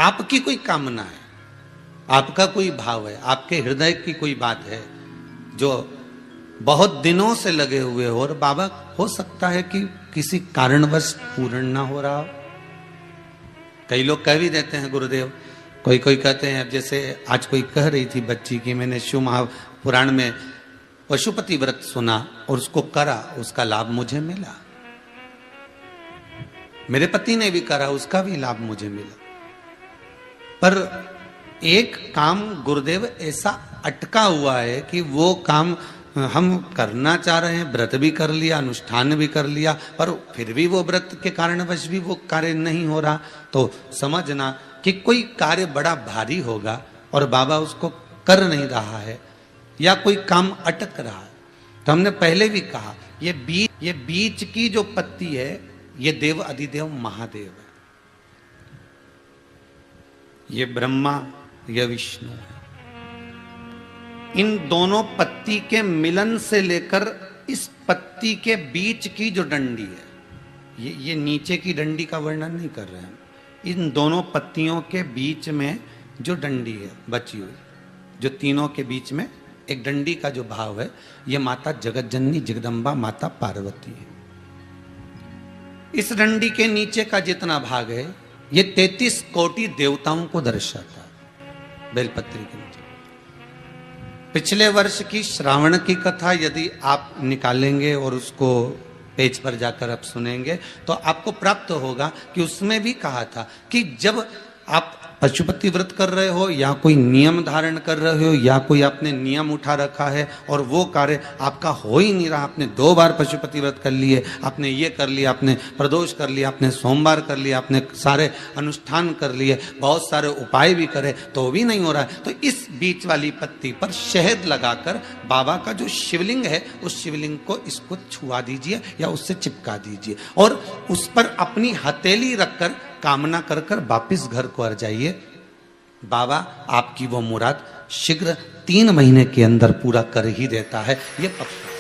आपकी कोई कामना है, आपका कोई भाव है, आपके हृदय की कोई बात है जो बहुत दिनों से लगे हुए हो, और बाबा हो सकता है कि किसी कारणवश पूर्ण ना हो रहा हो। कई लोग कह भी देते हैं गुरुदेव, कोई कोई कहते हैं, अब जैसे आज कोई कह रही थी बच्ची की मैंने शिव महापुराण में पशुपति व्रत सुना और उसको करा, उसका लाभ मुझे मिला। मेरे पति ने भी करा, उसका भी लाभ मुझे मिला। पर एक काम गुरुदेव ऐसा अटका हुआ है कि वो काम हम करना चाह रहे हैं, व्रत भी कर लिया, अनुष्ठान भी कर लिया, पर फिर भी वो व्रत के कारणवश भी वो कार्य नहीं हो रहा। तो समझना कि कोई कार्य बड़ा भारी होगा और बाबा उसको कर नहीं रहा है, या कोई काम अटक रहा है। तो हमने पहले भी कहा, ये बीच की जो पत्ती है, ये देव अधिदेव महादेव है, ये ब्रह्मा, ये विष्णु है। इन दोनों पत्ती के मिलन से लेकर इस पत्ती के बीच की जो डंडी है, ये नीचे की डंडी का वर्णन नहीं कर रहे हैं, इन दोनों पत्तियों के बीच में जो डंडी है बची हुई, जो तीनों के बीच में एक डंडी का जो भाव है, ये माता जगत जननी जगदम्बा माता पार्वती है। इस डंडी के नीचे का जितना भाग है, ये 33 कोटि देवताओं को दर्शाता है। बेलपत्री के नीचे पिछले वर्ष की श्रावण की कथा यदि आप निकालेंगे और उसको पेज पर जाकर आप सुनेंगे तो आपको प्राप्त होगा कि उसमें भी कहा था कि जब आप पशुपति व्रत कर रहे हो, या कोई नियम धारण कर रहे हो, या कोई आपने नियम उठा रखा है और वो कार्य आपका हो ही नहीं रहा, आपने 2 बार पशुपति व्रत कर लिए, आपने ये कर लिया, आपने प्रदोष कर लिया, आपने सोमवार कर लिया, आपने सारे अनुष्ठान कर लिए, बहुत सारे उपाय भी करे, तो भी नहीं हो रहा है, तो इस बीच वाली पत्ती पर शहद लगाकर बाबा का जो शिवलिंग है, उस शिवलिंग को इसको छुआ दीजिए या उससे चिपका दीजिए, और उस पर अपनी हथेली रखकर कामना कर कर वापिस घर को आ जाइए। बाबा आपकी वो मुराद शीघ्र 3 महीने के अंदर पूरा कर ही देता है, ये पक्का।